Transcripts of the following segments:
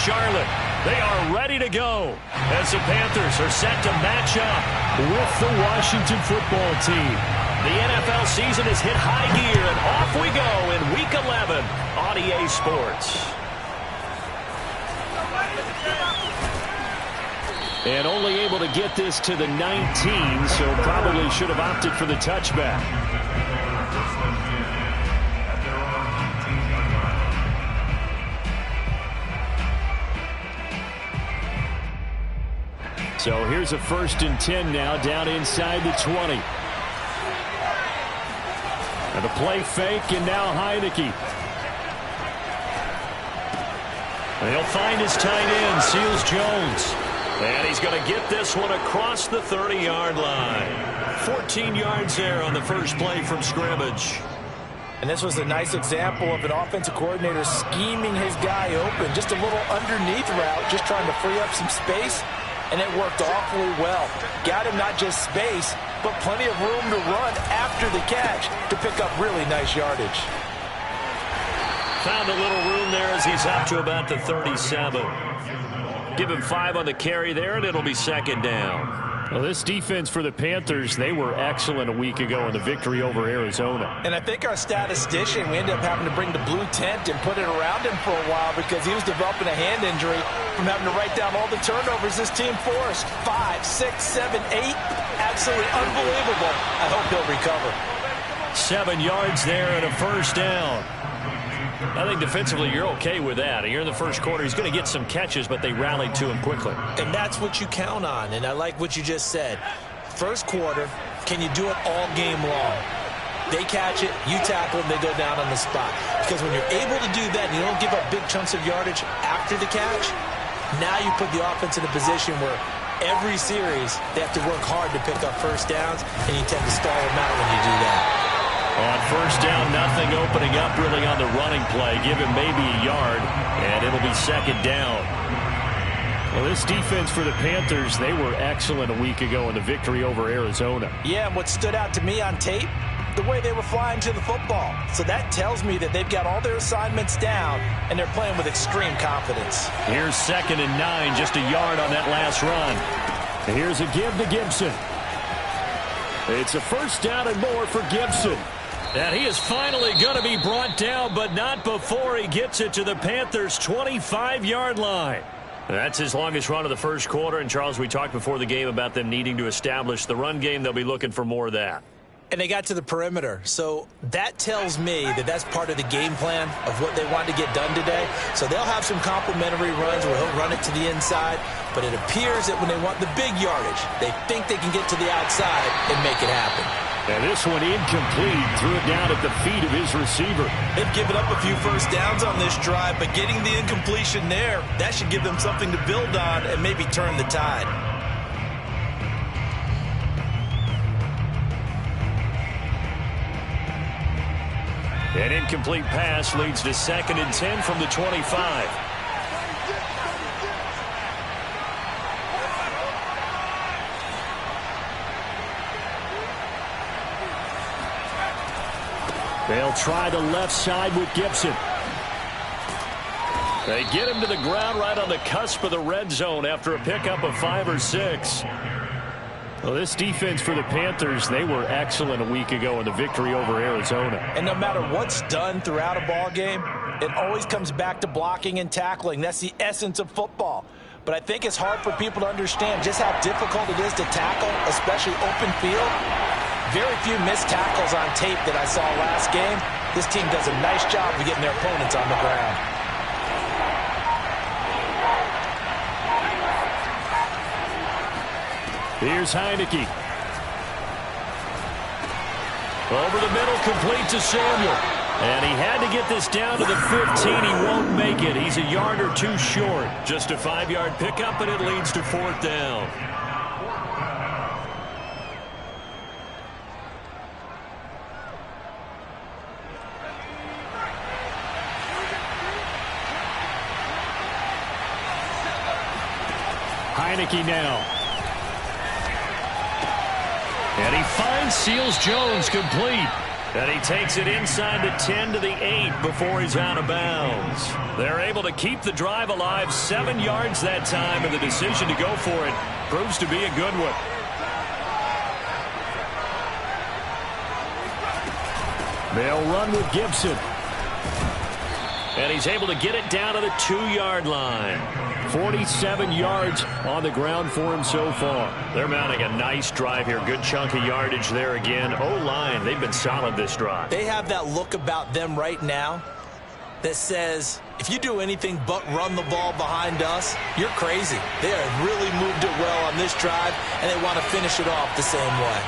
Charlotte. They are ready to go as the Panthers are set to match up with the Washington football team. The NFL season has hit high gear, and off we go in Week 11 on EA Sports. And only able to get this to the 19, so probably should have opted for the touchback. So here's a 1st and 10 now, down inside the 20. And the play fake, and now Heineke. And he'll find his tight end, Seals Jones. And he's going to get this one across the 30-yard line. 14 yards there on the first play from scrimmage. And this was a nice example of an offensive coordinator scheming his guy open. Just a little underneath route, just trying to free up some space. And it worked awfully well. Got him not just space, but plenty of room to run after the catch to pick up really nice yardage. Found a little room there as he's up to about the 37. Give him 5 on the carry there, and it'll be 2nd down. Well, this defense for the Panthers, they were excellent a week ago in the victory over Arizona. And I think our statistician, we ended up having to bring the blue tent and put it around him for a while because he was developing a hand injury from having to write down all the turnovers this team forced. 5, 6, 7, 8. Absolutely unbelievable. I hope he'll recover. 7 yards there and a 1st down. I think defensively you're okay with that. Here in the first quarter, he's going to get some catches, but they rallied to him quickly. And that's what you count on, and I like what you just said. First quarter, can you do it all game long? They catch it, you tackle them, they go down on the spot. Because when you're able to do that and you don't give up big chunks of yardage after the catch, now you put the offense in a position where every series they have to work hard to pick up first downs, and you tend to stall them out when you do that. On 1st down, nothing opening up really on the running play. Give him maybe a yard, and it'll be 2nd down. Well, this defense for the Panthers, they were excellent a week ago in the victory over Arizona. Yeah, and what stood out to me on tape, the way they were flying to the football. So that tells me that they've got all their assignments down, and they're playing with extreme confidence. Here's 2nd and 9, just a yard on that last run. And here's a give to Gibson. It's a 1st down and more for Gibson. And he is finally going to be brought down, but not before he gets it to the Panthers' 25-yard line. That's his longest run of the first quarter. And, Charles, we talked before the game about them needing to establish the run game. They'll be looking for more of that. And they got to the perimeter. So that tells me that that's part of the game plan of what they want to get done today. So they'll have some complimentary runs where he'll run it to the inside. But it appears that when they want the big yardage, they think they can get to the outside and make it happen. And this one incomplete. Threw it down at the feet of his receiver. They've given up a few first downs on this drive, but getting the incompletion there, that should give them something to build on and maybe turn the tide. An incomplete pass leads to 2nd and 10 from the 25. They'll try the left side with Gibson. They get him to the ground right on the cusp of the red zone after a pickup of 5 or 6. Well, this defense for the Panthers, they were excellent a week ago in the victory over Arizona. And no matter what's done throughout a ball game, it always comes back to blocking and tackling. That's the essence of football. But I think it's hard for people to understand just how difficult it is to tackle, especially open field. Very few missed tackles on tape that I saw last game. This team does a nice job of getting their opponents on the ground. Here's Heineke. Over the middle, complete to Samuel. And he had to get this down to the 15. He won't make it. He's a yard or two short. Just a 5-yard pickup, and it leads to 4th down. Heineke now. And he finds Seals Jones complete. And he takes it inside the 10 to the 8 before he's out of bounds. They're able to keep the drive alive, 7 yards that time, and the decision to go for it proves to be a good one. They'll run with Gibson. And he's able to get it down to the 2-yard line. 47 yards on the ground for him so far. They're mounting a nice drive here. Good chunk of yardage there again. O-line, they've been solid this drive. They have that look about them right now that says, if you do anything but run the ball behind us, you're crazy. They have really moved it well on this drive, and they want to finish it off the same way.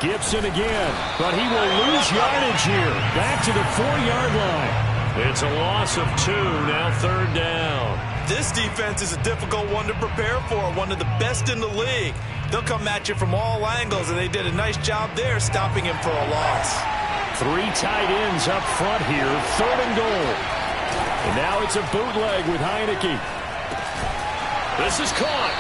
Gibson again, but he will lose yardage here. Back to the 4-yard line. It's a loss of 2, now 3rd down. This defense is a difficult one to prepare for, one of the best in the league. They'll come at you from all angles, and they did a nice job there stopping him for a loss. 3 tight ends up front here, 3rd and goal. And now it's a bootleg with Heineke. This is caught.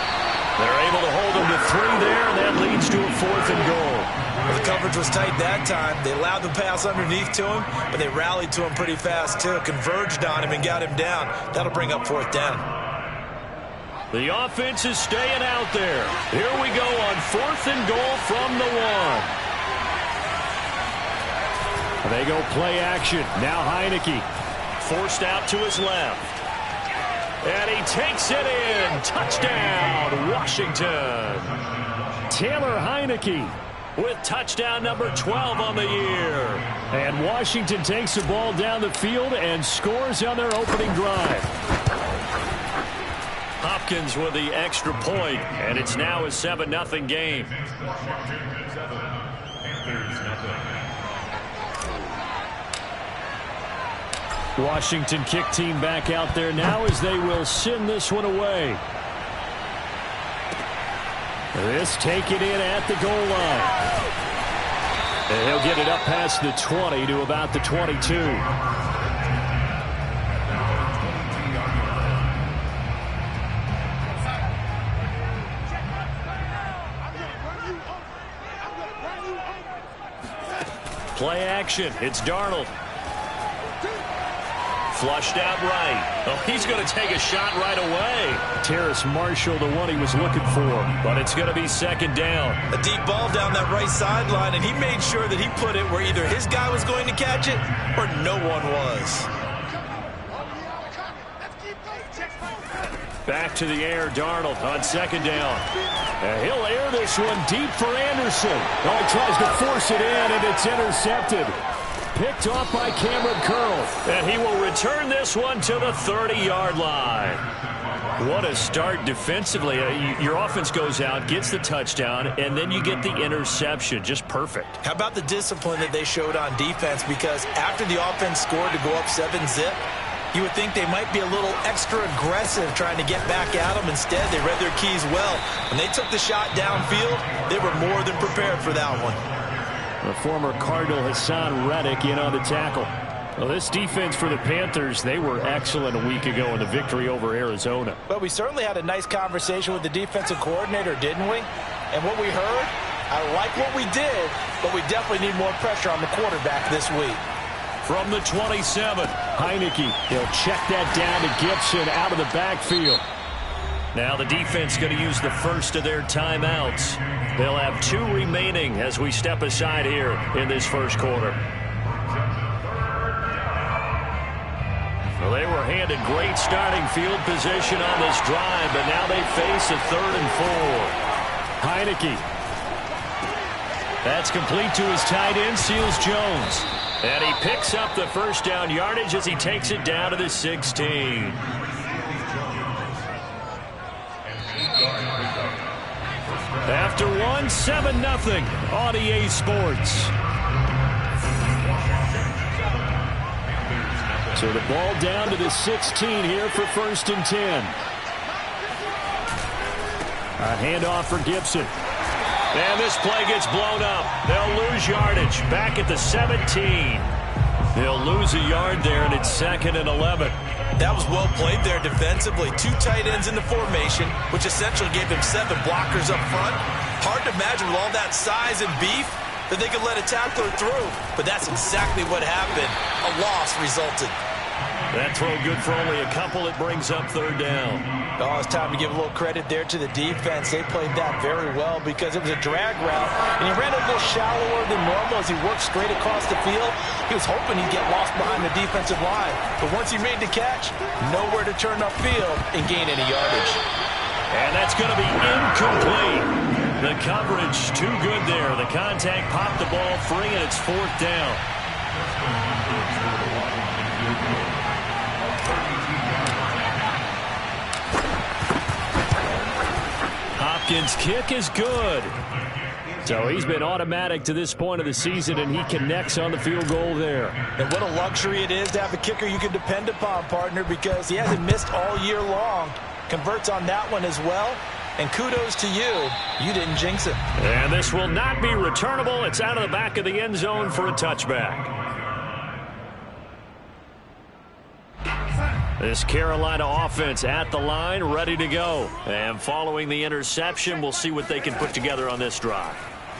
They're able to hold him to 3 there, and that leads to a 4th and goal. Well, the coverage was tight that time. They allowed the pass underneath to him, but they rallied to him pretty fast, too. Converged on him and got him down. That'll bring up 4th down. The offense is staying out there. Here we go on 4th and goal from the 1. They go play action. Now Heineke forced out to his left. And he takes it in. Touchdown, Washington. Taylor Heineke with touchdown number 12 on the year. And Washington takes the ball down the field and scores on their opening drive. Hopkins with the extra point, and it's now a 7-0 game. Washington kick team back out there now as they will send this one away. This taken in at the goal line. And he'll get it up past the 20 to about the 22. Play action. It's Darnold. Flushed out right. Oh, he's going to take a shot right away. Terrace Marshall, the one he was looking for, but it's going to be 2nd down. A deep ball down that right sideline, and he made sure that he put it where either his guy was going to catch it or no one was. Back to the air, Darnold on 2nd down. And he'll air this one deep for Anderson. Oh, he tries to force it in, and it's intercepted. Picked off by Cameron Curl. And he will return this one to the 30-yard line. What a start defensively. Your offense goes out, gets the touchdown, and then you get the interception. Just perfect. How about the discipline that they showed on defense? Because after the offense scored to go up 7-zip, you would think they might be a little extra aggressive trying to get back at them. Instead, they read their keys well. When they took the shot downfield, they were more than prepared for that one. The former Cardinal Hassan Reddick in on the tackle. Well, this defense for the Panthers, they were excellent a week ago in the victory over Arizona. But we certainly had a nice conversation with the defensive coordinator, didn't we? And what we heard, I like what we did, but we definitely need more pressure on the quarterback this week. From the 27, Heineke. He'll check that down to Gibson out of the backfield. Now the defense going to use the first of their timeouts. They'll have 2 remaining as we step aside here in this first quarter. Well, they were handed great starting field position on this drive, but now they face a 3rd and 4. Heineke. That's complete to his tight end, Seals Jones. And he picks up the first down yardage as he takes it down to the 16. After 1, 7-0 on EA Sports. So the ball down to the 16 here for 1st and 10. A handoff for Gibson. And this play gets blown up. They'll lose yardage back at the 17. They'll lose a yard there, and it's 2nd and 11. That was well played there defensively. 2 tight ends in the formation, which essentially gave him 7 blockers up front. Hard to imagine with all that size and beef that they could let a tackler through. But that's exactly what happened. A loss resulted. That throw good for only a couple. It brings up 3rd down. Oh, it's time to give a little credit there to the defense. They played that very well because it was a drag route, and he ran a little shallower than normal as he worked straight across the field. He was hoping he'd get lost behind the defensive line, but once he made the catch, nowhere to turn upfield and gain any yardage. And that's going to be incomplete. The coverage too good there. The contact popped the ball free, and it's 4th down. Hopkins' kick is good. So he's been automatic to this point of the season, and he connects on the field goal there. And what a luxury it is to have a kicker you can depend upon, partner, because he hasn't missed all year long. Converts on that one as well. And kudos to you. You didn't jinx it. And this will not be returnable. It's out of the back of the end zone for a touchback. This Carolina offense at the line, ready to go. And following the interception, we'll see what they can put together on this drive.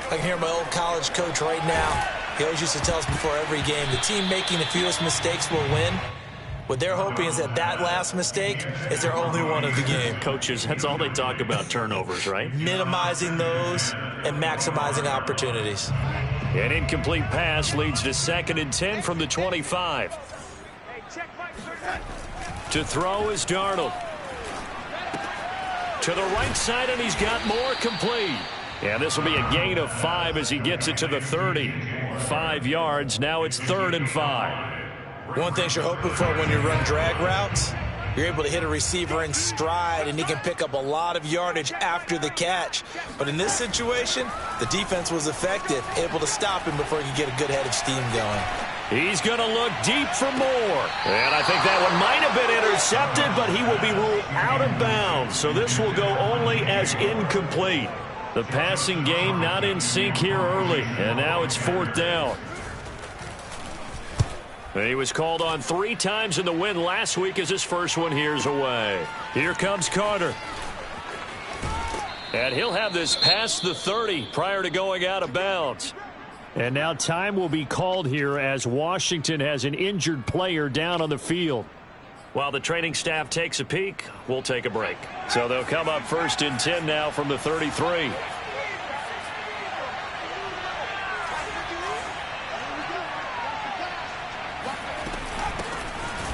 I can hear my old college coach right now. He always used to tell us before every game, the team making the fewest mistakes will win. What they're hoping is that last mistake is their only one of the game. Coaches, that's all they talk about, turnovers, right? Minimizing those and maximizing opportunities. An incomplete pass leads to 2nd and 10 from the 25. To throw is Darnold. To the right side, and he's got more complete. And this will be a gain of 5 as he gets it to the 30. 5 yards. Now it's 3rd and 5. One thing you're hoping for when you run drag routes, you're able to hit a receiver in stride, and he can pick up a lot of yardage after the catch. But in this situation, the defense was effective, able to stop him before he could get a good head of steam going. He's going to look deep for more. And I think that one might have been intercepted, but he will be ruled out of bounds. So this will go only as incomplete. The passing game not in sync here early. And now it's 4th down. He was called on 3 times in the win last week as his first one here's away. Here comes Carter. And he'll have this past the 30 prior to going out of bounds. And now time will be called here as Washington has an injured player down on the field. While the training staff takes a peek, we'll take a break. So they'll come up 1st and 10 now from the 33.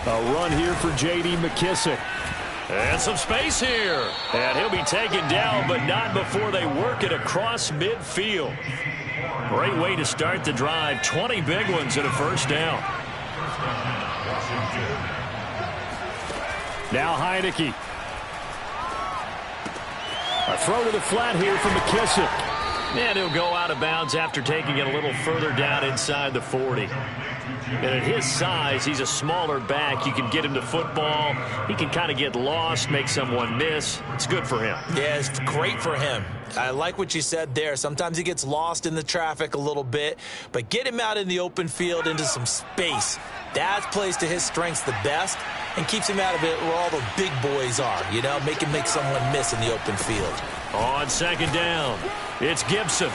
A run here for J.D. McKissick. And some space here. And he'll be taken down, but not before they work it across midfield. Great way to start the drive. 20 big ones and a 1st down. Now Heineke. A throw to the flat here for McKissick. And he'll go out of bounds after taking it a little further down inside the 40. And at his size, he's a smaller back. You can get him to football. He can kind of get lost, make someone miss. It's good for him. Yeah, it's great for him. I like what you said there. Sometimes he gets lost in the traffic a little bit, but get him out in the open field into some space. That plays to his strengths the best and keeps him out of it where all the big boys are, you know, make someone miss in the open field. On 2nd down, it's Gibson.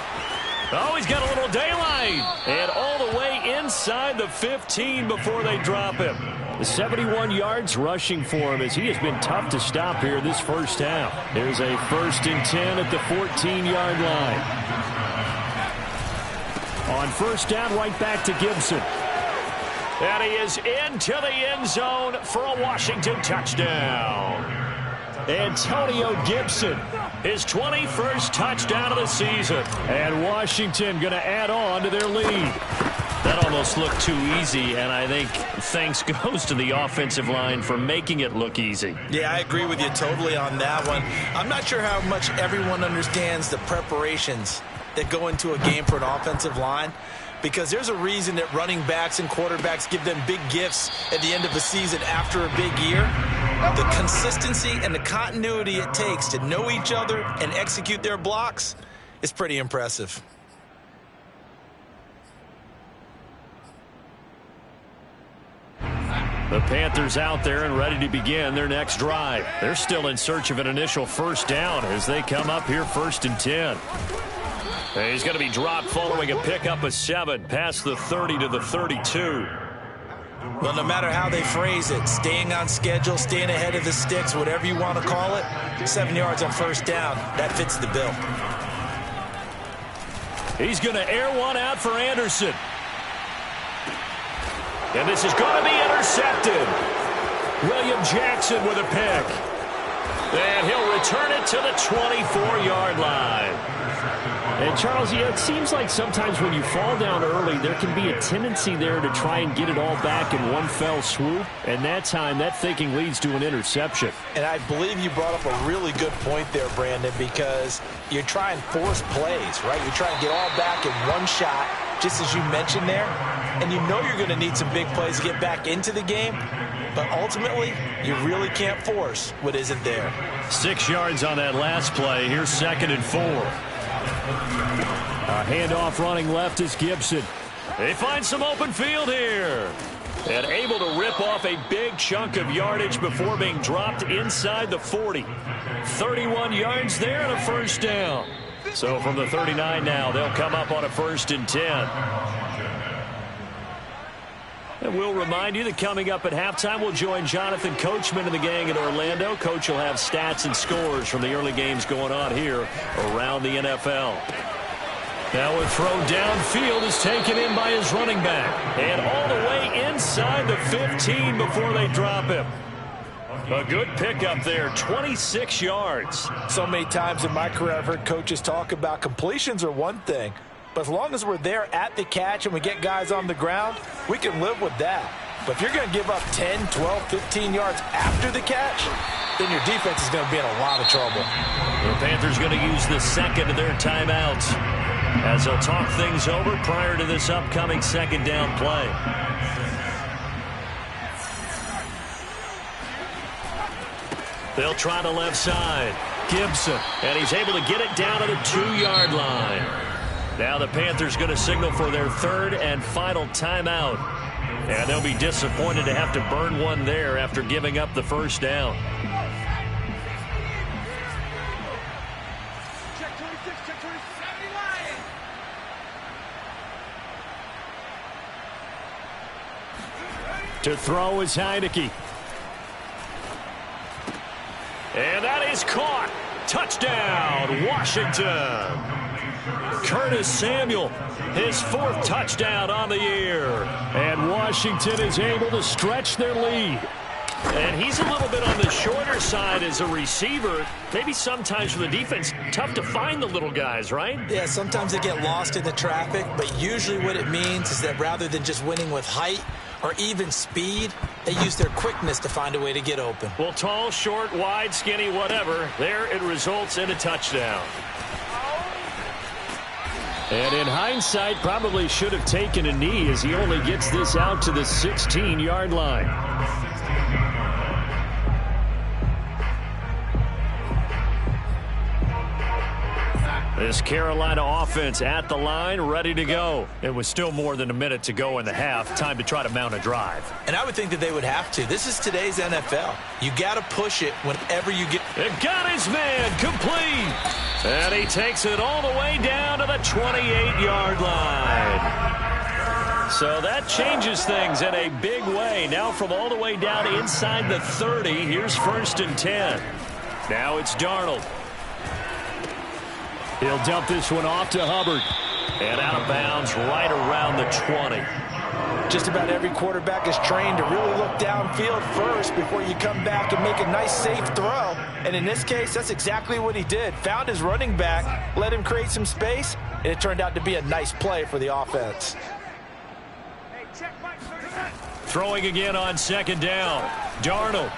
Oh, he's got a little daylight. And all the way inside the 15 before they drop him. 71 yards rushing for him as he has been tough to stop here this first half. There's a 1st and 10 at the 14-yard line. On 1st down, right back to Gibson. And he is into the end zone for a Washington touchdown. Antonio Gibson, his 21st touchdown of the season. And Washington going to add on to their lead. That almost looked too easy, and I think thanks goes to the offensive line for making it look easy. Yeah, I agree with you totally on that one. I'm not sure how much everyone understands the preparations that go into a game for an offensive line, because there's a reason that running backs and quarterbacks give them big gifts at the end of the season after a big year. The consistency and the continuity it takes to know each other and execute their blocks is pretty impressive. The Panthers out there and ready to begin their next drive. They're still in search of an initial first down as they come up here 1st and 10. And he's going to be dropped following a pickup of 7 past the 30 to the 32. Well, no matter how they phrase it, staying on schedule, staying ahead of the sticks, whatever you want to call it, 7 yards on first down, that fits the bill. He's going to air one out for Anderson. And this is going to be intercepted. William Jackson with a pick. And he'll return it to the 24-yard line. And, Charles, it seems like sometimes when you fall down early, there can be a tendency there to try and get it all back in one fell swoop. And that time, that thinking leads to an interception. And I believe you brought up a really good point there, Brandon, because you're trying force plays, right? You're trying to get all back in one shot, just as you mentioned there. And you know you're going to need some big plays to get back into the game. But ultimately, you really can't force what isn't there. 6 yards on that last play. Here's 2nd and 4. A handoff running left is Gibson. They find some open field here. And able to rip off a big chunk of yardage before being dropped inside the 40. 31 yards there and a first down. So from the 39 now, they'll come up on a 1st and 10. And we'll remind you that coming up at halftime, we'll join Jonathan Coachman and the gang in Orlando. Coach will have stats and scores from the early games going on here around the NFL. Now a throw downfield is taken in by his running back. And all the way inside the 15 before they drop him. A good pickup there, 26 yards. So many times in my career, I've heard coaches talk about completions are one thing. But as long as we're there at the catch and we get guys on the ground, we can live with that. But if you're going to give up 10, 12, 15 yards after the catch, then your defense is going to be in a lot of trouble. The Panthers going to use the second of their timeouts as they'll talk things over prior to this upcoming second down play. They'll try the left side. Gibson, and he's able to get it down to the 2-yard line. Now the Panthers going to signal for their 3rd and final timeout. And they'll be disappointed to have to burn one there after giving up the first down. To throw is Heineke. And that is caught. Touchdown, Washington. Curtis Samuel, his 4th touchdown on the year. And Washington is able to stretch their lead. And he's a little bit on the shorter side as a receiver. Maybe sometimes for the defense, tough to find the little guys, right? Yeah, sometimes they get lost in the traffic, but usually what it means is that rather than just winning with height or even speed, they use their quickness to find a way to get open. Well, tall, short, wide, skinny, whatever, there it results in a touchdown. And in hindsight, probably should have taken a knee as he only gets this out to the 16-yard line. This Carolina offense at the line, ready to go. It was still more than a minute to go in the half. Time to try to mount a drive. And I would think that they would have to. This is today's NFL. You got to push it whenever you get... It got his man complete. And he takes it all the way down to the 28-yard line. So that changes things in a big way. Now from all the way down inside the 30, here's 1st and 10. Now it's Darnold. He'll dump this one off to Hubbard. And out of bounds right around the 20. Just about every quarterback is trained to really look downfield first before you come back and make a nice, safe throw. And in this case, that's exactly what he did. Found his running back, let him create some space, and it turned out to be a nice play for the offense. Throwing again on 2nd down. Darnold.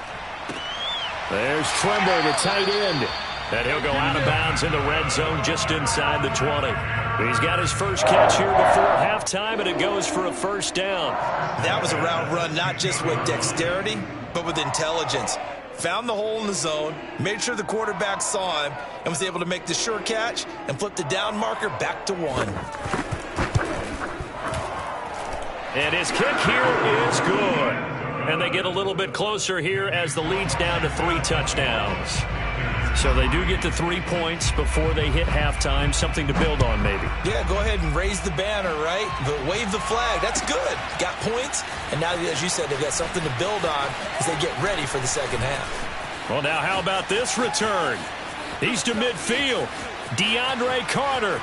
There's Trimble, the tight end. And he'll go out of bounds in the red zone just inside the 20. He's got his first catch here before halftime, and it goes for a first down. That was a route run not just with dexterity, but with intelligence. Found the hole in the zone, made sure the quarterback saw him, and was able to make the sure catch and flip the down marker back to 1. And his kick here is good. And they get a little bit closer here as the lead's down to 3 touchdowns. So they do get to 3 points before they hit halftime, something to build on maybe. Yeah, go ahead and raise the banner, right? Wave the flag. That's good. Got points, and now, as you said, they've got something to build on as they get ready for the second half. Well, now how about this return? He's to midfield. DeAndre Carter.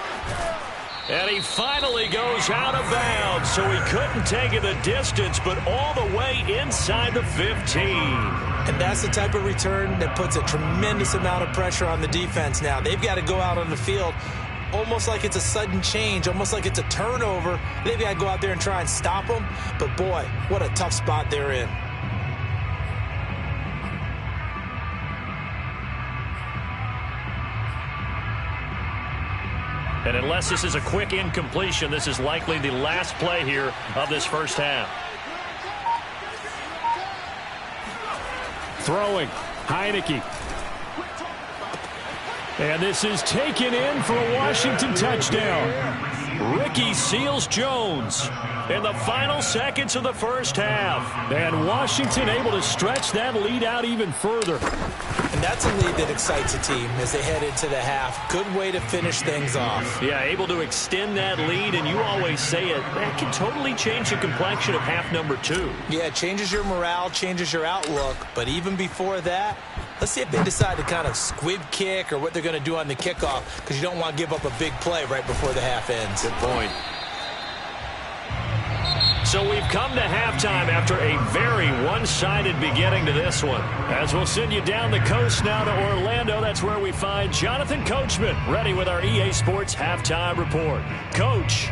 And he finally goes out of bounds, so he couldn't take it the distance, but all the way inside the 15. And that's the type of return that puts a tremendous amount of pressure on the defense now. They've got to go out on the field almost like it's a sudden change, almost like it's a turnover. They've got to go out there and try and stop them. But, boy, what a tough spot they're in. And unless this is a quick incompletion, this is likely the last play here of this first half. Throwing, Heineke. And this is taken in for a Washington touchdown. Ricky Seals-Jones in the final seconds of the first half. And Washington able to stretch that lead out even further. And that's a lead that excites a team as they head into the half. Good way to finish things off. Yeah, able to extend that lead, and you always say it, that can totally change the complexion of half number 2. Yeah, it changes your morale, changes your outlook. But even before that, let's see if they decide to kind of squib kick or what they're going to do on the kickoff, because you don't want to give up a big play right before the half ends. Good point. So we've come to halftime after a very one-sided beginning to this one. As we'll send you down the coast now to Orlando, that's where we find Jonathan Coachman ready with our EA Sports Halftime Report. Coach.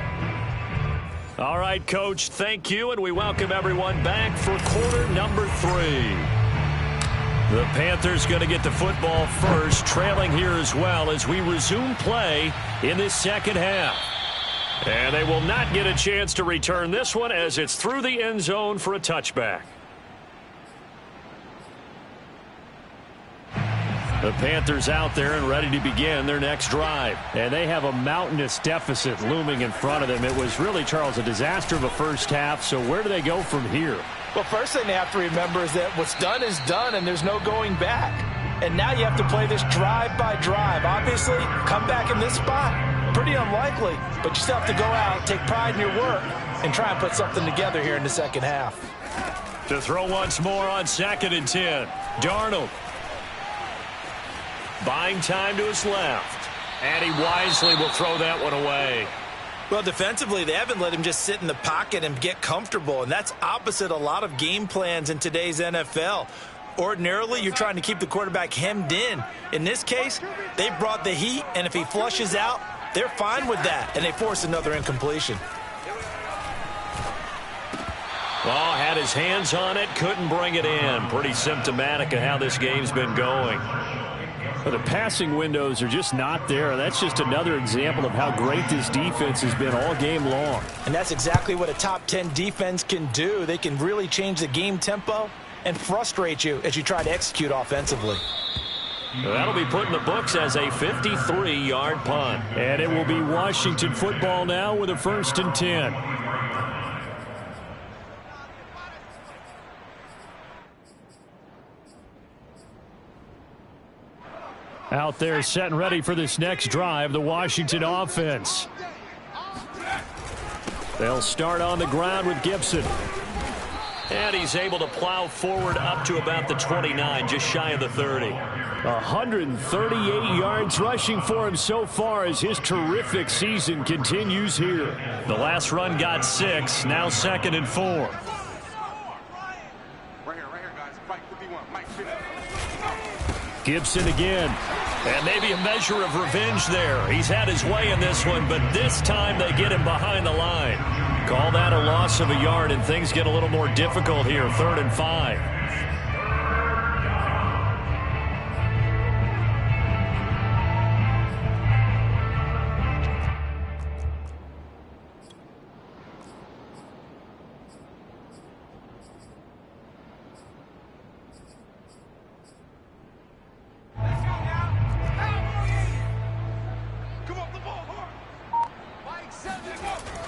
All right, Coach, thank you, and we welcome everyone back for quarter number 3. The Panthers going to get the football first, trailing here as well as we resume play in this second half. And they will not get a chance to return this one as it's through the end zone for a touchback. The Panthers out there and ready to begin their next drive. And they have a mountainous deficit looming in front of them. It was really, Charles, a disaster of a first half. So where do they go from here? Well, first thing they have to remember is that what's done is done and there's no going back. And now you have to play this drive by drive. Obviously, come back in this spot. Pretty unlikely, but you still have to go out, take pride in your work, and try and put something together here in the second half. To throw once more on 2nd and 10. Darnold. Buying time to his left. And he wisely will throw that one away. Well, defensively, they haven't let him just sit in the pocket and get comfortable, and that's opposite a lot of game plans in today's NFL. Ordinarily, you're trying to keep the quarterback hemmed in. In this case, they brought the heat, and if he flushes out, they're fine with that, and they force another incompletion. Oh, had his hands on it, couldn't bring it in. Pretty symptomatic of how this game's been going. But the passing windows are just not there. That's just another example of how great this defense has been all game long. And that's exactly what a top 10 defense can do. They can really change the game tempo and frustrate you as you try to execute offensively. That'll be put in the books as a 53-yard punt. And it will be Washington football now with a 1st and 10. Out there set and ready for this next drive, the Washington offense. They'll start on the ground with Gibson. And he's able to plow forward up to about the 29, just shy of the 30. 138 yards rushing for him so far as his terrific season continues here. The last run got 6, now 2nd and 4. Right here, guys. Mike 51, Mike 50. Gibson again. And maybe a measure of revenge there. He's had his way in this one, but this time they get him behind the line. Call that a loss of a yard, and things get a little more difficult here, 3rd and 5.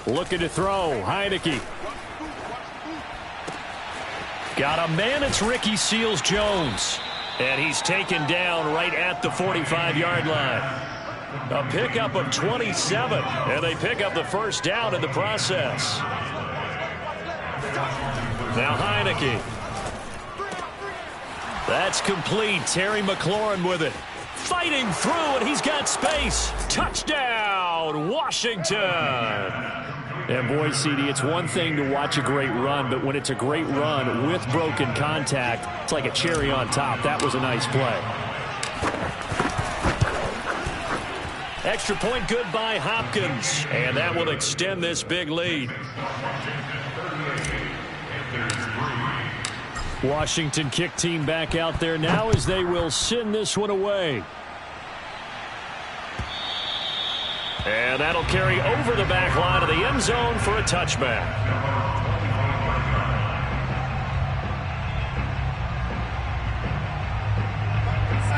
Looking to throw, Heineke. Got a man, it's Ricky Seals-Jones. And he's taken down right at the 45-yard line. A pickup of 27, and they pick up the first down in the process. Now Heineke. That's complete. Terry McLaurin with it. Fighting through, and he's got space. Touchdown, Washington. And boy, CD, it's one thing to watch a great run, but when it's a great run with broken contact, it's like a cherry on top. That was a nice play. Extra point good by Hopkins, and that will extend this big lead. Washington kick team back out there now as they will send this one away. And that'll carry over the back line of the end zone for a touchback.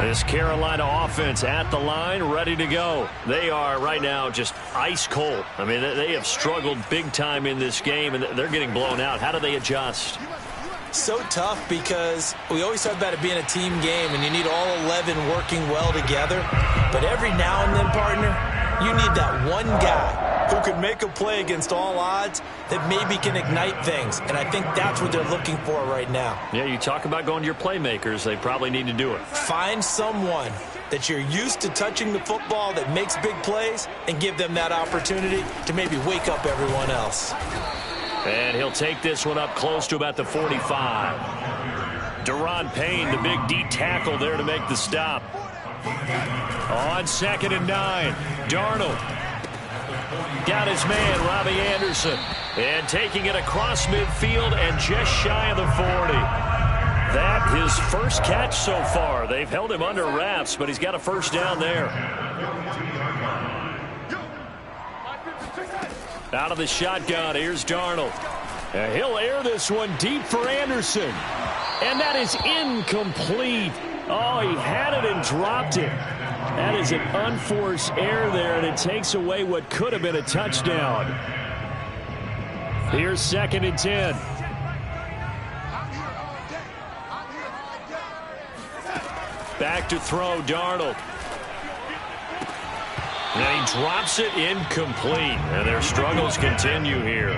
This Carolina offense at the line, ready to go. They are right now just ice cold. I mean, they have struggled big time in this game, and they're getting blown out. How do they adjust? So tough because we always talk about it being a team game, and you need all 11 working well together. But every now and then, partner, you need that one guy who can make a play against all odds that maybe can ignite things. And I think that's what they're looking for right now. Yeah, you talk about going to your playmakers. They probably need to do it. Find someone that you're used to touching the football that makes big plays and give them that opportunity to maybe wake up everyone else. And he'll take this one up close to about the 45. Deron Payne, the big D tackle there to make the stop. On 2nd and 9, Darnold. Got his man, Robbie Anderson. And taking it across midfield and just shy of the 40. That his first catch so far. They've held him under wraps, but he's got a first down there. Out of the shotgun, here's Darnold. He'll air this one deep for Anderson. And that is incomplete. Oh, he had it and dropped it. That is an unforced error there, and it takes away what could have been a touchdown. Here's 2nd and 10. Back to throw, Darnold. And he drops it incomplete. And their struggles continue here.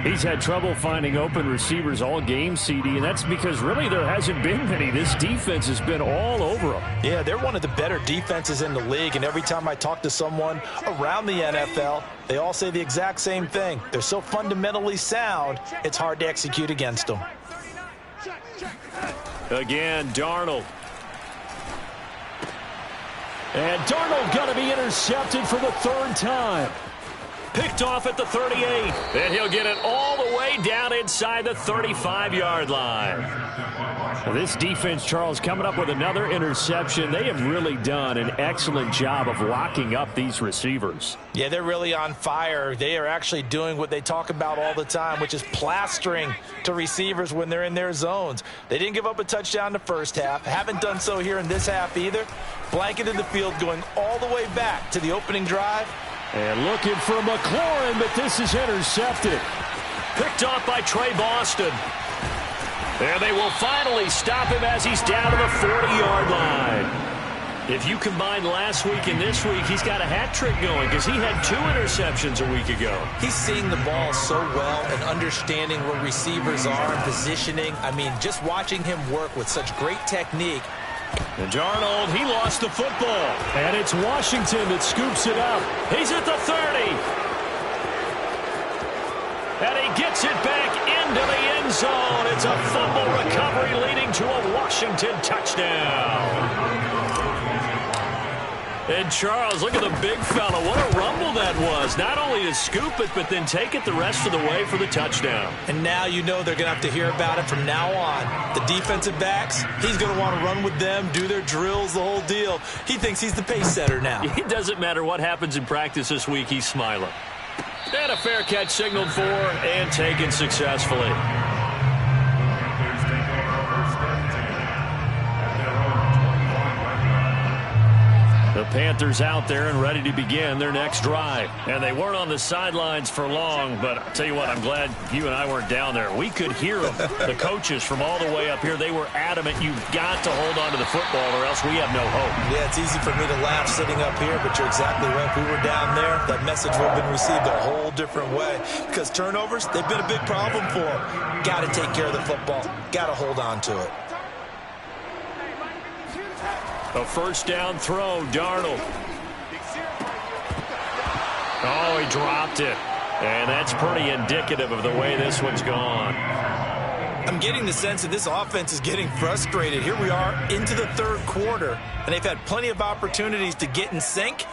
He's had trouble finding open receivers all game, CD, and that's because really there hasn't been many. This defense has been all over them. Yeah, they're one of the better defenses in the league, and every time I talk to someone around the NFL, they all say the exact same thing. They're so fundamentally sound, it's hard to execute against them. Again, Darnold. And Darnold going to be intercepted for the 3rd time. Picked off at the 38. And he'll get it all the way down inside the 35-yard line. Well, this defense, Charles, coming up with another interception. They have really done an excellent job of locking up these receivers. Yeah, they're really on fire. They are actually doing what they talk about all the time, which is plastering to receivers when they're in their zones. They didn't give up a touchdown the first half. Haven't done so here in this half either. Blanketed the field going all the way back to the opening drive. And looking for McLaurin, but this is intercepted. Picked off by Trey Boston. And they will finally stop him as he's down to the 40-yard line. If you combine last week and this week, he's got a hat trick going because he had 2 interceptions a week ago. He's seeing the ball so well and understanding where receivers are and positioning. I mean, just watching him work with such great technique. And Darnold, he lost the football. And it's Washington that scoops it up. He's at the 30. And he gets it back into the end zone. It's a fumble recovery leading to a Washington touchdown. And Charles, look at the big fella. What a rumble that was. Not only to scoop it, but then take it the rest of the way for the touchdown. And now you know they're going to have to hear about it from now on. The defensive backs, he's going to want to run with them, do their drills, the whole deal. He thinks he's the pace setter now. It doesn't matter what happens in practice this week, he's smiling. And a fair catch signaled for and taken successfully. The Panthers out there and ready to begin their next drive. And they weren't on the sidelines for long, but I'll tell you what, I'm glad you and I weren't down there. We could hear them, the coaches from all the way up here. They were adamant, you've got to hold on to the football or else we have no hope. Yeah, it's easy for me to laugh sitting up here, but you're exactly right. If we were down there, that message would have been received a whole different way. Because turnovers, they've been a big problem for them. Got to take care of the football. Got to hold on to it. A first down throw, Darnold. Oh, he dropped it. And that's pretty indicative of the way this one's gone. I'm getting the sense that this offense is getting frustrated. Here we are into the third quarter, and they've had plenty of opportunities to get in sync.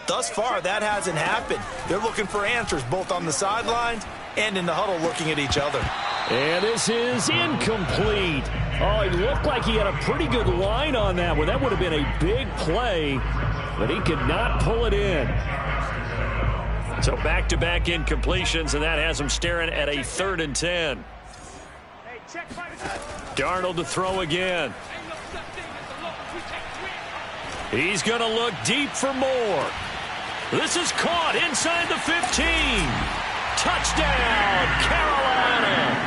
Thus far, that hasn't happened. They're looking for answers both on the sidelines and in the huddle looking at each other. And this is incomplete. Oh, it looked like he had a pretty good line on that one. That would have been a big play, but he could not pull it in. So back-to-back incompletions, and that has him staring at a 3rd and 10. Darnold to throw again. He's going to look deep for more. This is caught inside the 15. Touchdown, Carolina.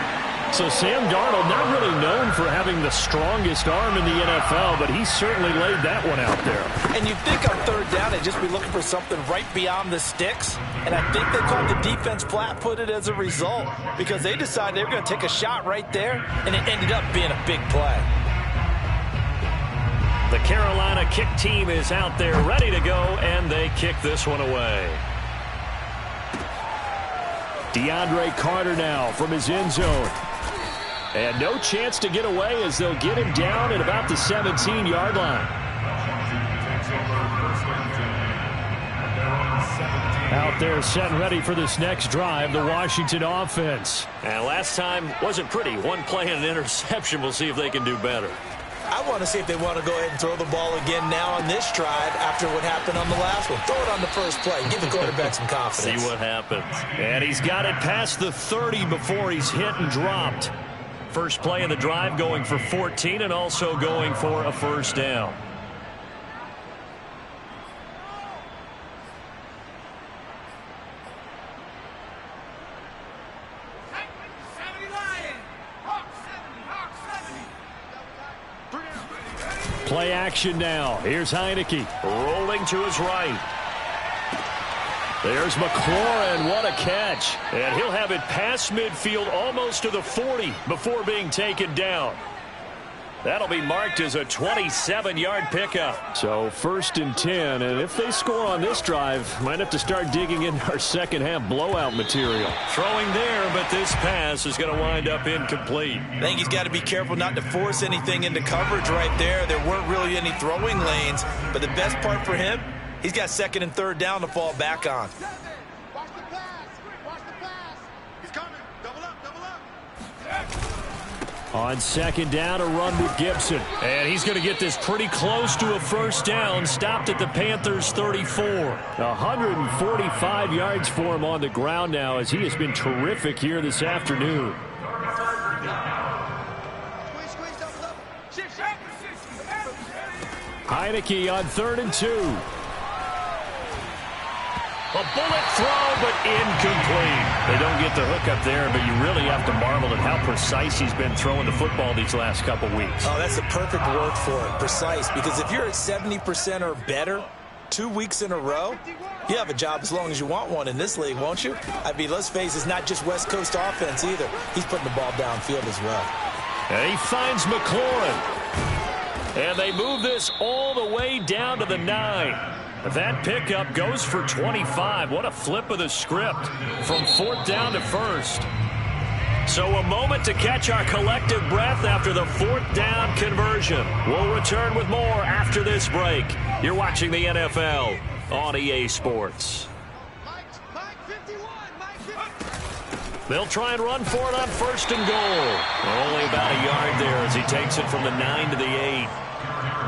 So Sam Darnold, not really known for having the strongest arm in the NFL, but he certainly laid that one out there. And you'd think on 3rd down they'd just be looking for something right beyond the sticks. And I think they called the defense flat-footed as a result because they decided they were going to take a shot right there, and it ended up being a big play. The Carolina kick team is out there ready to go, and they kick this one away. DeAndre Carter now from his end zone. And no chance to get away as they'll get him down at about the 17-yard line. Out there set and ready for this next drive, the Washington offense. And last time wasn't pretty. One play and an interception. We'll see if they can do better. I want to see if they want to go ahead and throw the ball again now on this drive after what happened on the last one. Throw it on the first play. Give the quarterback some confidence. See what happens. And he's got it past the 30 before he's hit and dropped. First play of the drive going for 14 and also going for a first down. Play action now. Here's Heineke Rolling to his right. There's McLaurin. What a catch. And he'll have it past midfield almost to the 40 before being taken down. That'll be marked as a 27-yard pickup. So 1st and 10. And if they score on this drive, might have to start digging into our second-half blowout material. Throwing there, but this pass is going to wind up incomplete. I think he's got to be careful not to force anything into coverage right there. There weren't really any throwing lanes. But the best part for him, he's got 2nd and 3rd down to fall back on. Watch the pass. Watch the pass. He's coming. Double up, double up. On 2nd down, a run with Gibson. And he's going to get this pretty close to a first down. Stopped at the Panthers' 34. 145 yards for him on the ground now as he has been terrific here this afternoon. Heineke on 3rd and 2. A bullet throw, but incomplete. They don't get the hook up there, but you really have to marvel at how precise he's been throwing the football these last couple weeks. Oh, that's the perfect word for it, precise. Because if you're at 70% or better 2 weeks in a row, you have a job as long as you want one in this league, won't you? I mean, let's face it, it's not just West Coast offense either. He's putting the ball downfield as well. And he finds McLaurin. And they move this all the way down to the 9. That pickup goes for 25. What a flip of the script from 4th down to 1st. So a moment to catch our collective breath after the 4th down conversion. We'll return with more after this break. You're watching the NFL on EA Sports. They'll try and run for it on 1st and goal. Only about a yard there as he takes it from the 9 to the 8.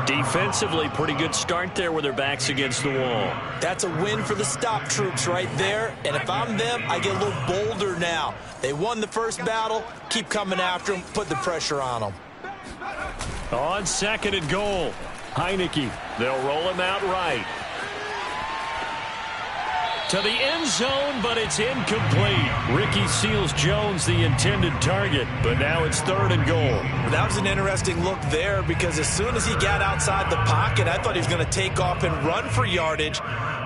Defensively, pretty good start there with their backs against the wall. That's a win for the stop troops right there. And if I'm them, I get a little bolder now. They won the first battle. Keep coming after them. Put the pressure on them. On 2nd and goal. Heineke. They'll roll him out right. To the end zone, but it's incomplete. Ricky Seals-Jones, the intended target, but now it's 3rd and goal. That was an interesting look there because as soon as he got outside the pocket, I thought he was going to take off and run for yardage.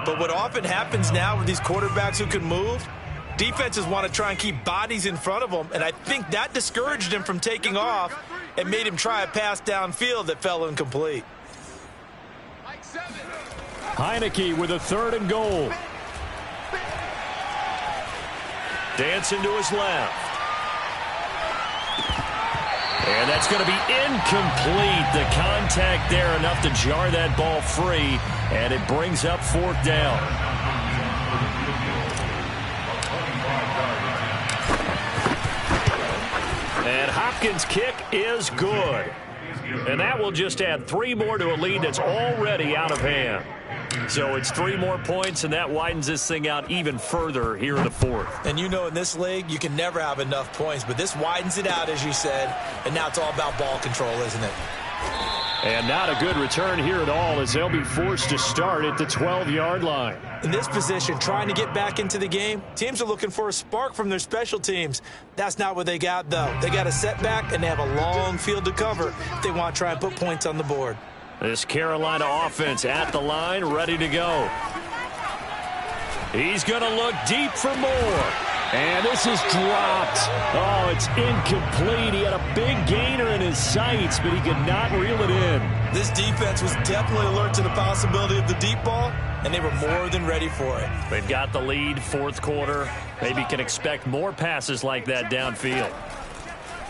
But what often happens now with these quarterbacks who can move, defenses want to try and keep bodies in front of them, and I think that discouraged him from taking off and made him try a pass downfield that fell incomplete. Heineke with a 3rd and goal. Dancing to his left. And that's going to be incomplete. The contact there enough to jar that ball free, and it brings up 4th down. And Hopkins' kick is good. And that will just add 3 more to a lead that's already out of hand. So it's 3 more points, and that widens this thing out even further here in the 4th. And you know in this league, you can never have enough points, but this widens it out, as you said, and now it's all about ball control, isn't it? And not a good return here at all as they'll be forced to start at the 12-yard line. In this position, trying to get back into the game, teams are looking for a spark from their special teams. That's not what they got, though. They got a setback, and they have a long field to cover if they want to try and put points on the board. This Carolina offense at the line, ready to go. He's going to look deep for more. And this is dropped. Oh, it's incomplete. He had a big gainer in his sights, but he could not reel it in. This defense was definitely alert to the possibility of the deep ball, and they were more than ready for it. They've got the lead, 4th quarter. Maybe can expect more passes like that downfield.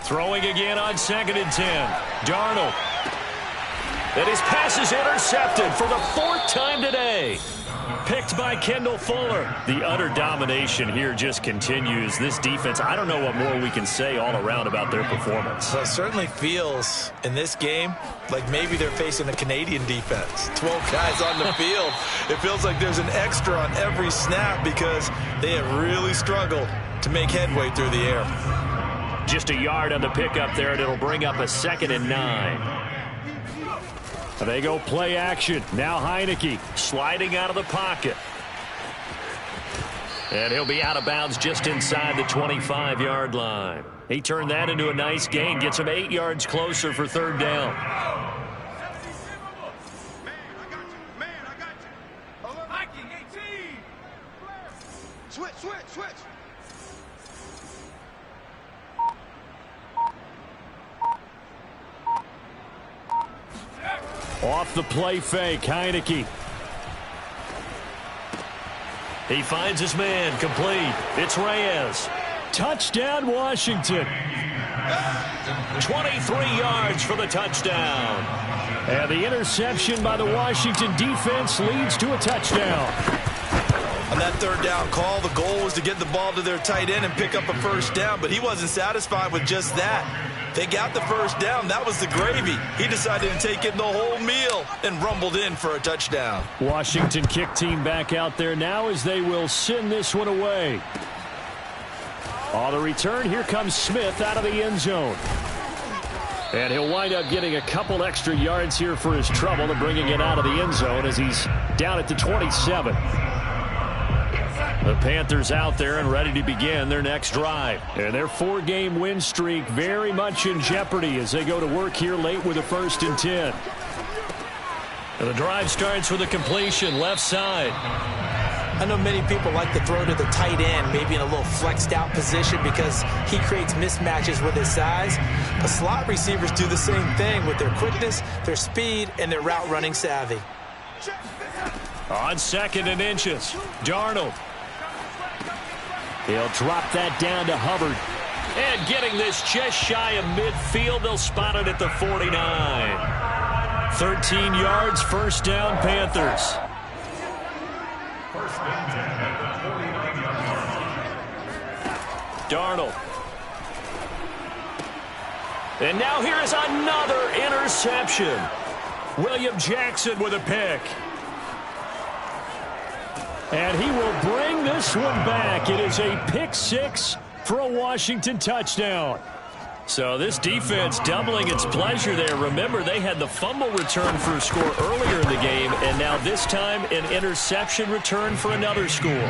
Throwing again on 2nd and 10. Darnold. And his pass is intercepted for the 4th time today. Picked by Kendall Fuller. The utter domination here just continues. This defense, I don't know what more we can say all around about their performance. Well, it certainly feels in this game like maybe they're facing a Canadian defense. 12 guys on the field. It feels like there's an extra on every snap because they have really struggled to make headway through the air. Just a yard on the pickup there, and it'll bring up a 2nd and 9. They go play action. Now Heineke sliding out of the pocket. And he'll be out of bounds just inside the 25-yard line. He turned that into a nice gain. Gets him 8 yards closer for 3rd down. Man, I got you. Hiking 18. Switch. Off the play fake, Heineke. He finds his man, complete. It's Reyes. Touchdown, Washington. 23 yards for the touchdown. And the interception by the Washington defense leads to a touchdown. On that 3rd down call, the goal was to get the ball to their tight end and pick up a 1st down, but he wasn't satisfied with just that. They got the 1st down. That was the gravy. He decided to take in the whole meal and rumbled in for a touchdown. Washington kick team back out there now as they will send this one away. On the return, here comes Smith out of the end zone. And he'll wind up getting a couple extra yards here for his trouble and bringing it out of the end zone as he's down at the 27. The Panthers out there and ready to begin their next drive. And their 4-game win streak very much in jeopardy as they go to work here late with a 1st and 10. And the drive starts with a completion left side. I know many people like to throw to the tight end, maybe in a little flexed out position because he creates mismatches with his size. But slot receivers do the same thing with their quickness, their speed, and their route running savvy. On 2nd and inches, Darnold. He'll drop that down to Hubbard. And getting this just shy of midfield, they'll spot it at the 49. 13 yards, 1st down, Panthers. Darnold. And now here is another interception. William Jackson with a pick. And he will bring this one back. It is a pick 6 for a Washington touchdown. So this defense doubling its pleasure there. Remember, they had the fumble return for a score earlier in the game, and now this time an interception return for another score.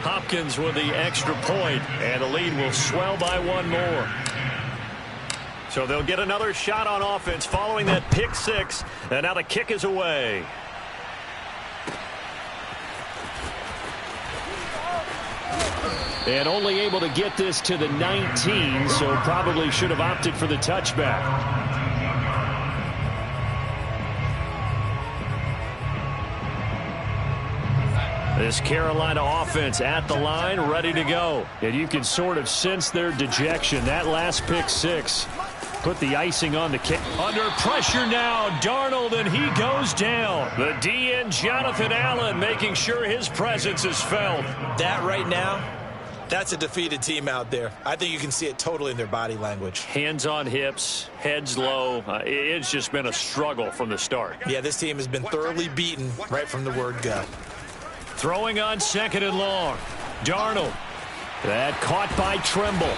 Hopkins with the extra point, and the lead will swell by one more. So they'll get another shot on offense following that pick six, and now the kick is away. And only able to get this to the 19, so probably should have opted for the touchback. This Carolina offense at the line, ready to go. And you can sort of sense their dejection. That last pick six put the icing on the cake. Under pressure now, Darnold, and he goes down. The DN, Jonathan Allen, making sure his presence is felt. That right now, that's a defeated team out there. I think you can see it totally in their body language. Hands on hips, heads low. It's just been a struggle from the start. Yeah, this team has been thoroughly beaten right from the word go. Throwing on second and long. Darnold. That caught by Tremble.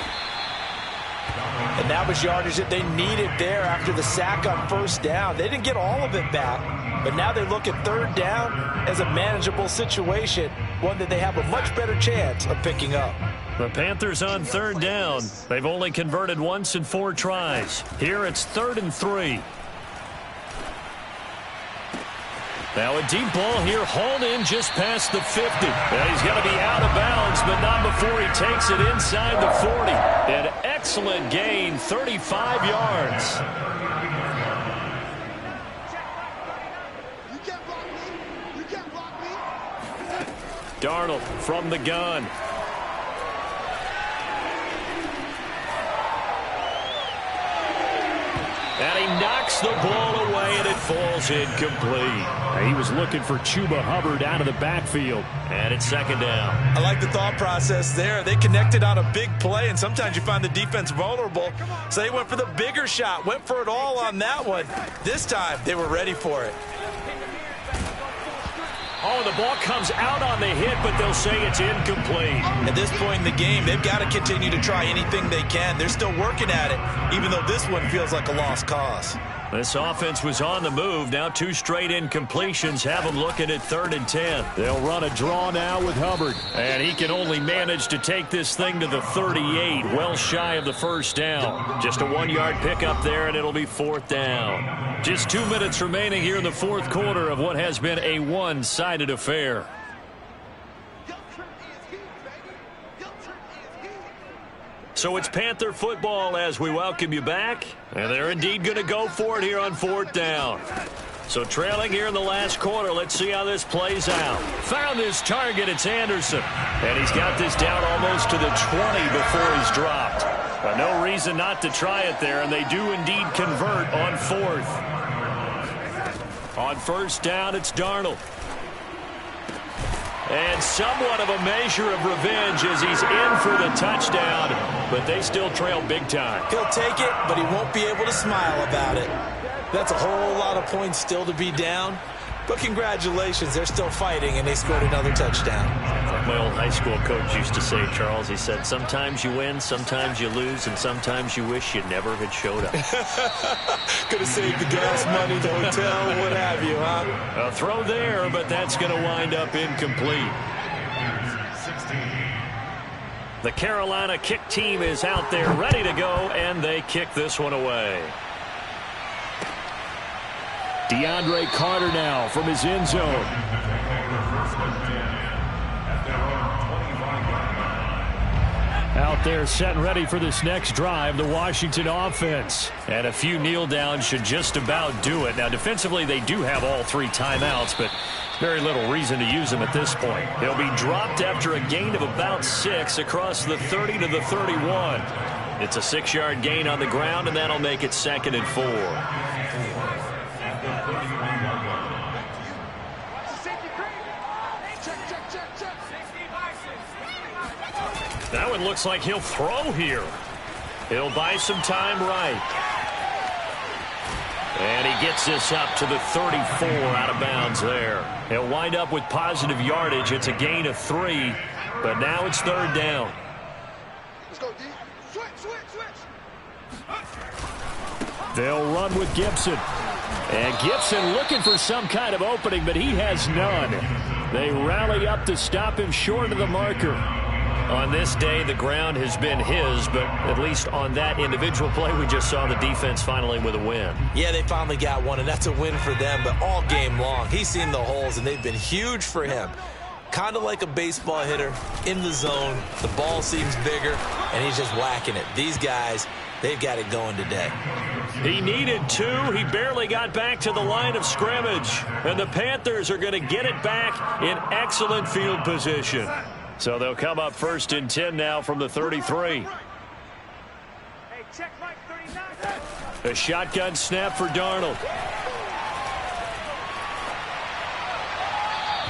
And that was yardage that they needed there after the sack on first down. They didn't get all of it back, but now they look at third down as a manageable situation, one that they have a much better chance of picking up. The Panthers on third down. They've only converted once in 4 tries. Here it's 3rd and 3. Now a deep ball here, hauled in just past the 50. And he's going to be out of bounds, but not before he takes it inside the 40. An excellent gain, 35 yards. You can't block me. You can't block me. Darnold from the gun. And he knocks the ball away, and it falls incomplete. He was looking for Chuba Hubbard out of the backfield. And it's second down. I like the thought process there. They connected on a big play, and sometimes you find the defense vulnerable. So they went for the bigger shot, went for it all on that one. This time, they were ready for it. Oh, the ball comes out on the hit, but they'll say it's incomplete. At this point in the game, they've got to continue to try anything they can. They're still working at it, even though this one feels like a lost cause. This offense was on the move. Now 2 straight incompletions have them looking at 3rd and 10. They'll run a draw now with Hubbard. And he can only manage to take this thing to the 38, well shy of the first down. Just a 1-yard pickup there, and it'll be 4th down. Just 2 minutes remaining here in the 4th quarter of what has been a one-sided affair. So it's Panther football as we welcome you back. And they're indeed going to go for it here on 4th down. So trailing here in the last quarter, let's see how this plays out. Found his target, it's Anderson. And he's got this down almost to the 20 before he's dropped. But no reason not to try it there, and they do indeed convert on 4th. On first down, it's Darnold. And somewhat of a measure of revenge as he's in for the touchdown, but they still trail big time. He'll take it, but he won't be able to smile about it. That's a whole lot of points still to be down, but congratulations, they're still fighting, and they scored another touchdown. Like my old high school coach used to say, Charles, he said, sometimes you win, sometimes you lose, and sometimes you wish you never had showed up. Could have saved the gas money, the hotel, what have you, huh? A throw there, but that's going to wind up incomplete. The Carolina kick team is out there ready to go, and they kick this one away. DeAndre Carter now from his end zone. Out there set and ready for this next drive, the Washington offense. And a few kneel downs should just about do it. Now, defensively, they do have all 3 timeouts, but very little reason to use them at this point. They'll be dropped after a gain of about 6 across the 30 to the 31. It's a 6-yard gain on the ground, and that'll make it 2nd and 4. That one looks like he'll throw here. He'll buy some time right. And he gets this up to the 34 out of bounds there. He'll wind up with positive yardage. It's a gain of 3, but now it's 3rd down. Let's go, D. Switch. They'll run with Gibson. And Gibson looking for some kind of opening, but he has none. They rally up to stop him short of the marker. On this day, the ground has been his, but at least on that individual play, we just saw the defense finally with a win. Yeah, they finally got one, and that's a win for them, but all game long, he's seen the holes, and they've been huge for him. Kind of like a baseball hitter in the zone. The ball seems bigger, and he's just whacking it. These guys, they've got it going today. He needed two. He barely got back to the line of scrimmage. And the Panthers are going to get it back in excellent field position. So they'll come up 1st and 10 now from the 33. Hey, check Mike 39. A shotgun snap for Darnold.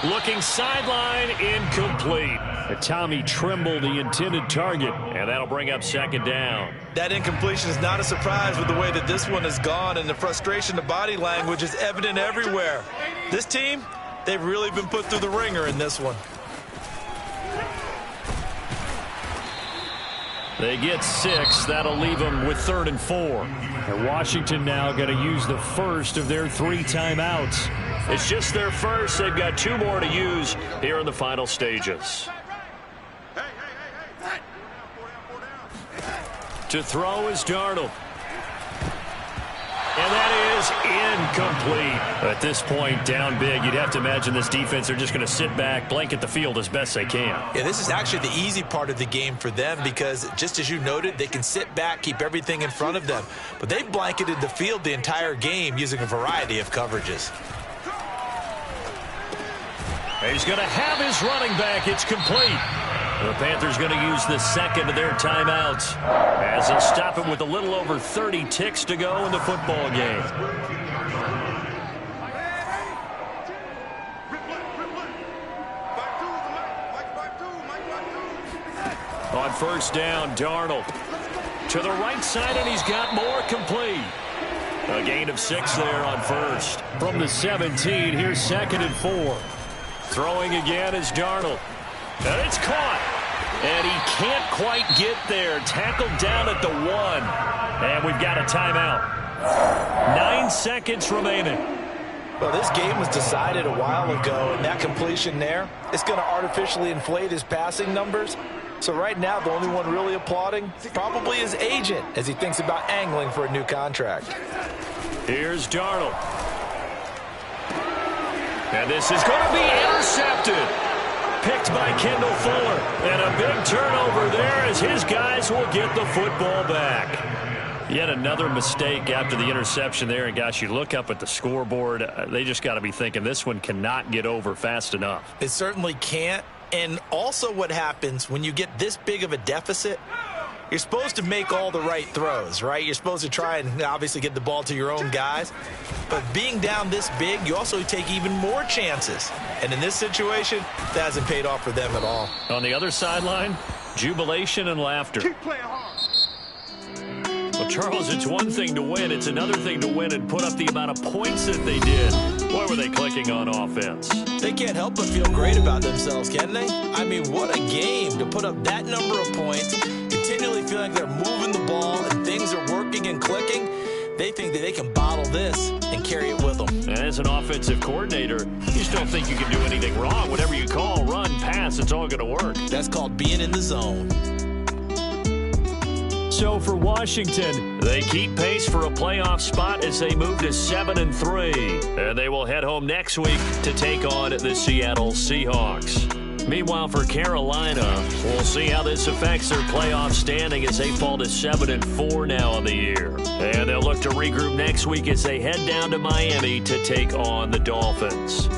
Looking sideline, incomplete. Tommy Tremble, the intended target, and that'll bring up 2nd down. That incompletion is not a surprise with the way that this one has gone, and the frustration, the body language is evident everywhere. This team, they've really been put through the ringer in this one. They get 6. That'll leave them with 3rd and 4. And Washington now going to use the first of their 3 timeouts. It's just their first. They've got 2 more to use here in the final stages. To throw is Darnold. And that is incomplete. At this point, down big, you'd have to imagine this defense are just going to sit back, blanket the field as best they can. Yeah, this is actually the easy part of the game for them because, just as you noted, they can sit back, keep everything in front of them. But they've blanketed the field the entire game using a variety of coverages. He's going to have his running back. It's complete. The Panthers going to use the 2nd of their timeouts as they'll stop him with a little over 30 ticks to go in the football game. On 1st down, Darnold to the right side, and he's got more, complete. A gain of 6 there on 1st. From the 17, here's 2nd and 4. Throwing again is Darnold. And it's caught. And he can't quite get there. Tackled down at the 1. And we've got a timeout. 9 seconds remaining. Well, this game was decided a while ago, and that completion there is going to artificially inflate his passing numbers. So right now, the only one really applauding probably his agent as he thinks about angling for a new contract. Here's Darnold. And this is going to be intercepted. Picked by Kendall Fuller. And a big turnover there as his guys will get the football back. Yet another mistake after the interception there. And, gosh, you look up at the scoreboard. They just got to be thinking this one cannot get over fast enough. It certainly can't. And also what happens when you get this big of a deficit, you're supposed to make all the right throws, right? You're supposed to try and obviously get the ball to your own guys. But being down this big, you also take even more chances. And in this situation, that hasn't paid off for them at all. On the other sideline, jubilation and laughter. Keep playing hard. Well, Charles, it's one thing to win. It's another thing to win and put up the amount of points that they did. Boy, were they clicking on offense. They can't help but feel great about themselves, can they? I mean, what a game to put up that number of points, continually feeling like they're moving the ball and things are working and clicking. They think that they can bottle this and carry it with them. And as an offensive coordinator, you just don't think you can do anything wrong. Whatever you call, run, pass, it's all going to work. That's called being in the zone. So for Washington, they keep pace for a playoff spot as they move to 7-3. And they will head home next week to take on the Seattle Seahawks. Meanwhile, for Carolina, we'll see how this affects their playoff standing as they fall to 7-4 now on the year. And they'll look to regroup next week as they head down to Miami to take on the Dolphins.